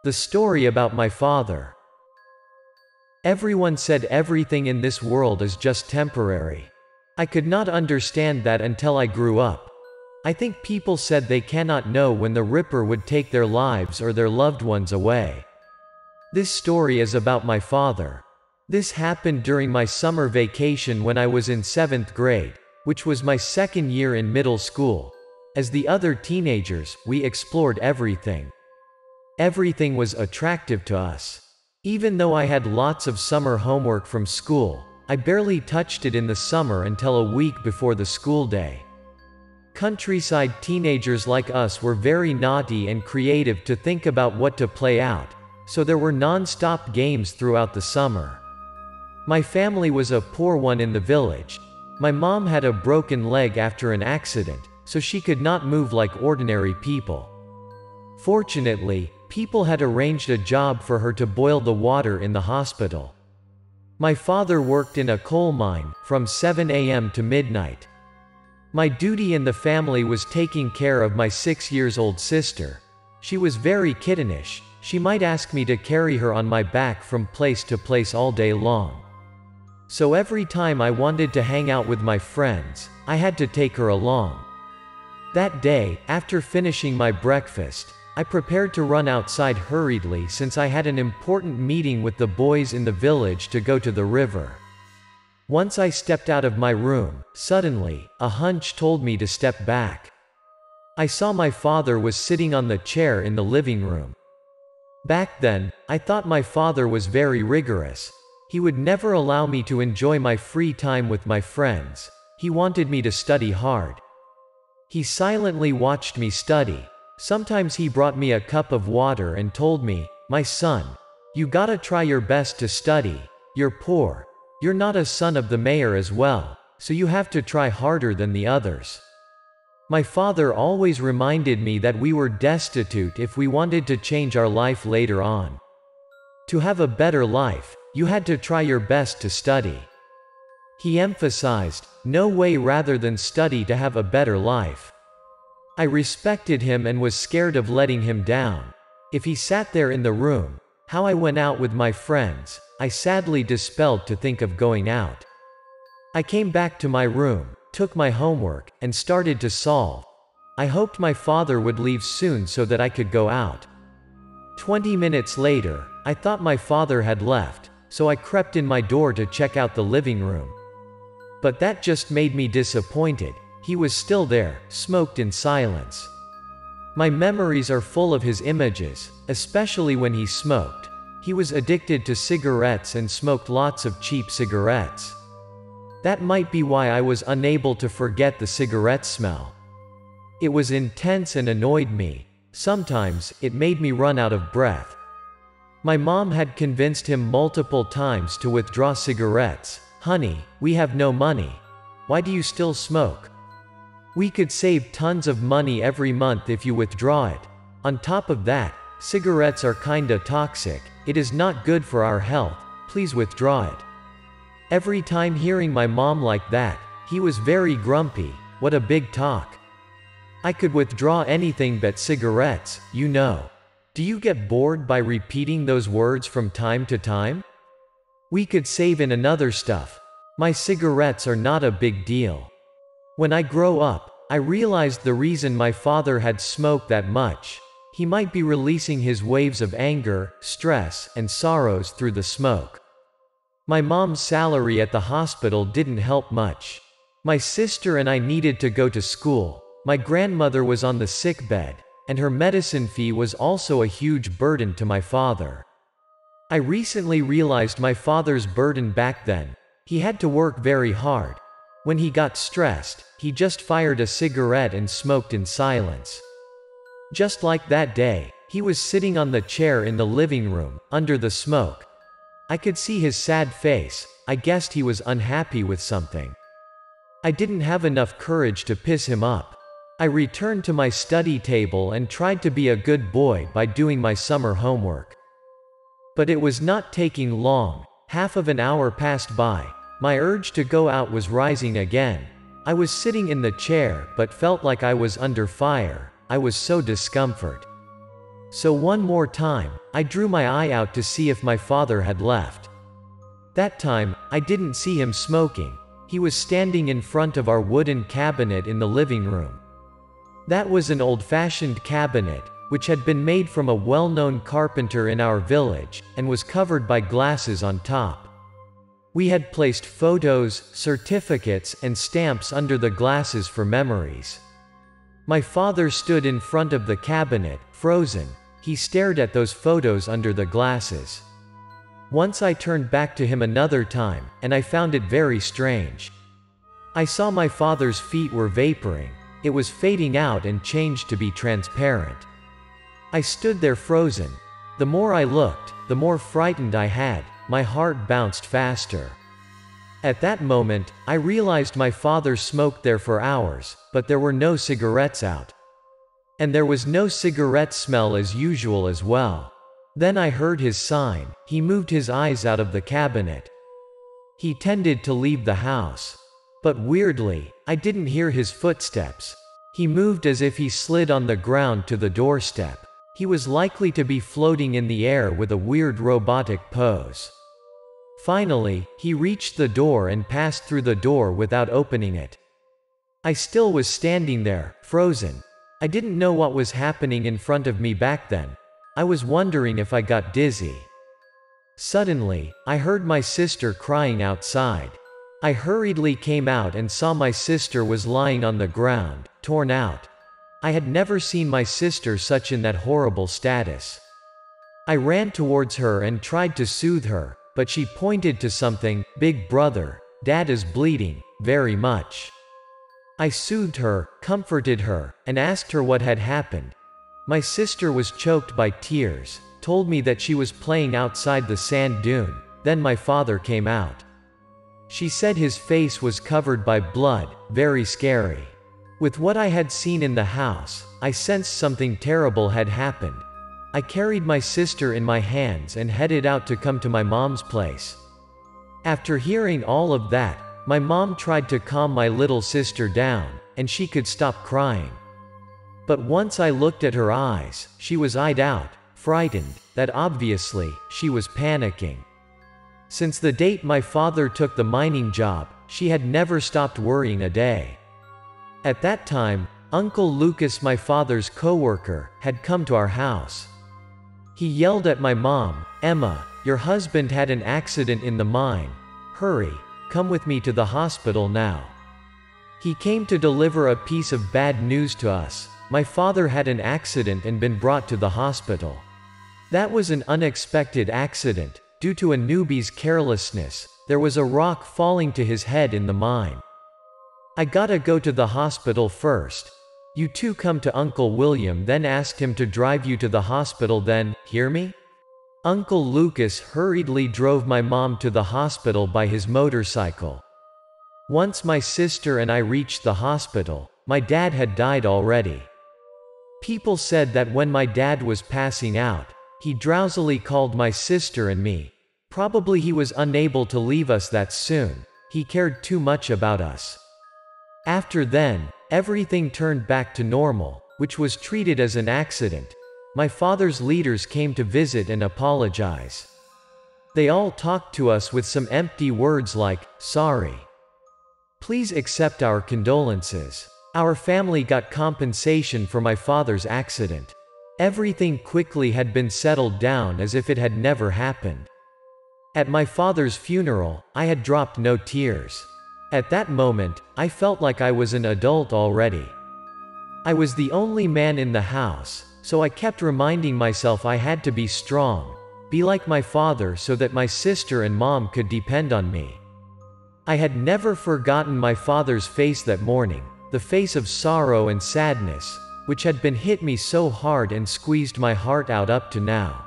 The story about my father. Everyone said everything in this world is just temporary. I could not understand that until I grew up. I think people said they cannot know when the Ripper would take their lives or their loved ones away. This story is about my father. This happened during my summer vacation when I was in 7th grade, which was my second year in middle school. As the other teenagers, we explored everything. Everything was attractive to us. Even though I had lots of summer homework from school, I barely touched it in the summer until a week before the school day. Countryside teenagers like us were very naughty and creative to think about what to play out, so there were non-stop games throughout the summer. My family was a poor one in the village. My mom had a broken leg after an accident, so she could not move like ordinary people. Fortunately, people had arranged a job for her to boil the water in the hospital. My father worked in a coal mine, from 7 a.m. to midnight. My duty in the family was taking care of my 6-year-old sister. She was very kittenish. She might ask me to carry her on my back from place to place all day long. So every time I wanted to hang out with my friends, I had to take her along. That day, after finishing my breakfast, I prepared to run outside hurriedly since I had an important meeting with the boys in the village to go to the river. Once I stepped out of my room, suddenly, a hunch told me to step back. I saw my father was sitting on the chair in the living room. Back then, I thought my father was very rigorous. He would never allow me to enjoy my free time with my friends. He wanted me to study hard. He silently watched me study. Sometimes he brought me a cup of water and told me, "My son, you gotta try your best to study. You're poor. You're not a son of the mayor as well, so you have to try harder than the others." My father always reminded me that we were destitute if we wanted to change our life later on. To have a better life, you had to try your best to study. He emphasized, no way rather than study to have a better life. I respected him and was scared of letting him down. If he sat there in the room, how I went out with my friends, I sadly dispelled to think of going out. I came back to my room, took my homework, and started to solve. I hoped my father would leave soon so that I could go out. 20 minutes later, I thought my father had left, so I crept in my door to check out the living room. But that just made me disappointed. He was still there, smoked in silence. My memories are full of his images, especially when he smoked. He was addicted to cigarettes and smoked lots of cheap cigarettes. That might be why I was unable to forget the cigarette smell. It was intense and annoyed me. Sometimes, it made me run out of breath. My mom had convinced him multiple times to withdraw cigarettes. "Honey, we have no money. Why do you still smoke? We could save tons of money every month if you withdraw it. On top of that, cigarettes are kinda toxic. It is not good for our health. Please withdraw it." Every time hearing my mom like that, he was very grumpy. What a big talk. I could withdraw anything but cigarettes, you know. Do you get bored by repeating those words from time to time? We could save in another stuff. My cigarettes are not a big deal. When I grow up, I realized the reason my father had smoked that much. He might be releasing his waves of anger, stress, and sorrows through the smoke. My mom's salary at the hospital didn't help much. My sister and I needed to go to school. My grandmother was on the sick bed, and her medicine fee was also a huge burden to my father. I recently realized my father's burden back then. He had to work very hard. When he got stressed, he just fired a cigarette and smoked in silence. Just like that day, he was sitting on the chair in the living room, under the smoke. I could see his sad face. I guessed he was unhappy with something. I didn't have enough courage to piss him up. I returned to my study table and tried to be a good boy by doing my summer homework. But it was not taking long. Half of an hour passed by. My urge to go out was rising again. I was sitting in the chair but felt like I was under fire. I was so discomfort. So one more time, I drew my eye out to see if my father had left. That time, I didn't see him smoking. He was standing in front of our wooden cabinet in the living room. That was an old-fashioned cabinet, which had been made from a well-known carpenter in our village, and was covered by glasses on top. We had placed photos, certificates, and stamps under the glasses for memories. My father stood in front of the cabinet, frozen. He stared at those photos under the glasses. Once I turned back to him another time, and I found it very strange. I saw my father's feet were vaporing. It was fading out and changed to be transparent. I stood there frozen. The more I looked, the more frightened I had. My heart bounced faster. At that moment, I realized my father smoked there for hours, but there were no cigarettes out. And there was no cigarette smell as usual as well. Then I heard his sign. He moved his eyes out of the cabinet. He tended to leave the house. But weirdly, I didn't hear his footsteps. He moved as if he slid on the ground to the doorstep. He was likely to be floating in the air with a weird robotic pose. Finally, he reached the door and passed through the door without opening it. I still was standing there, frozen. I didn't know what was happening in front of me back then. I was wondering if I got dizzy. Suddenly, I heard my sister crying outside. I hurriedly came out and saw my sister was lying on the ground, torn out. I had never seen my sister such in that horrible status. I ran towards her and tried to soothe her, but she pointed to something. "Big brother, Dad is bleeding, very much." I soothed her, comforted her, and asked her what had happened. My sister was choked by tears, told me that she was playing outside the sand dune. Then my father came out. She said his face was covered by blood, very scary. With what I had seen in the house, I sensed something terrible had happened. I carried my sister in my hands and headed out to come to my mom's place. After hearing all of that, my mom tried to calm my little sister down, and she could stop crying. But once I looked at her eyes, she was eyed out, frightened, that obviously, she was panicking. Since the date my father took the mining job, she had never stopped worrying a day. At that time, Uncle Lucas, my father's coworker, had come to our house. He yelled at my mom, "Emma, your husband had an accident in the mine. Hurry, come with me to the hospital now." He came to deliver a piece of bad news to us. My father had an accident and been brought to the hospital. That was an unexpected accident. Due to a newbie's carelessness, there was a rock falling to his head in the mine. "I gotta go to the hospital first. You two come to Uncle William," then asked him to drive you to the hospital then, hear me? Uncle Lucas hurriedly drove my mom to the hospital by his motorcycle. Once my sister and I reached the hospital, my dad had died already. People said that when my dad was passing out, he drowsily called my sister and me. Probably he was unable to leave us that soon. He cared too much about us. After then, everything turned back to normal, which was treated as an accident. My father's leaders came to visit and apologize. They all talked to us with some empty words like, "Sorry. Please accept our condolences." Our family got compensation for my father's accident. Everything quickly had been settled down as if it had never happened. At my father's funeral, I had dropped no tears. At that moment, I felt like I was an adult already. I was the only man in the house, so I kept reminding myself I had to be strong, be like my father so that my sister and mom could depend on me. I had never forgotten my father's face that morning, the face of sorrow and sadness, which had been hit me so hard and squeezed my heart out up to now.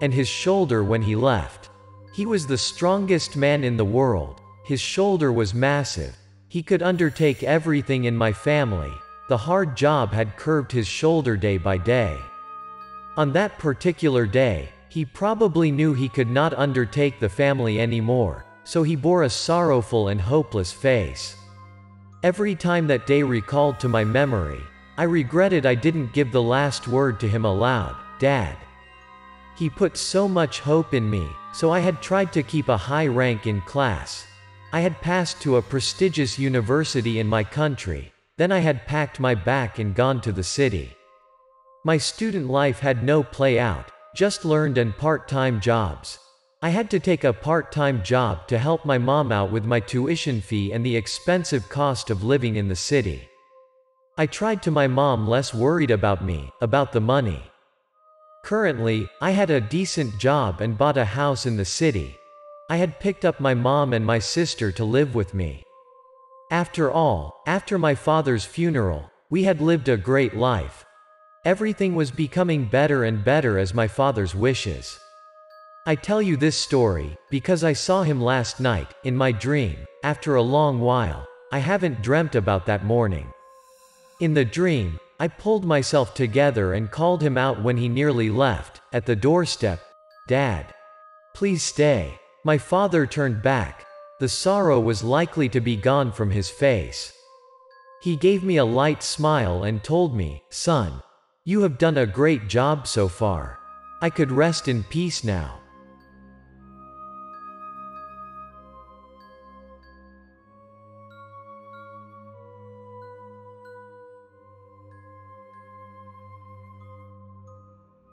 And his shoulder when he left. He was the strongest man in the world. His shoulder was massive. He could undertake everything in my family. The hard job had curved his shoulder day by day. On that particular day, he probably knew he could not undertake the family anymore, so he bore a sorrowful and hopeless face. Every time that day recalled to my memory, I regretted I didn't give the last word to him aloud. Dad. He put so much hope in me, so I had tried to keep a high rank in class. I had passed to a prestigious university in my country, then I had packed my bag and gone to the city. My student life had no play out, just learned and part-time jobs. I had to take a part-time job to help my mom out with my tuition fee and the expensive cost of living in the city. I tried to my mom less worried about me, about the money. Currently, I had a decent job and bought a house in the city. I had picked up my mom and my sister to live with me. After all, after my father's funeral, we had lived a great life. Everything was becoming better and better as my father's wishes. I tell you this story, because I saw him last night, in my dream, after a long while. I haven't dreamt about that morning. In the dream, I pulled myself together and called him out when he nearly left, at the doorstep. Dad. Please stay. My father turned back. The sorrow was likely to be gone from his face. He gave me a light smile and told me, "Son, you have done a great job so far. I could rest in peace now."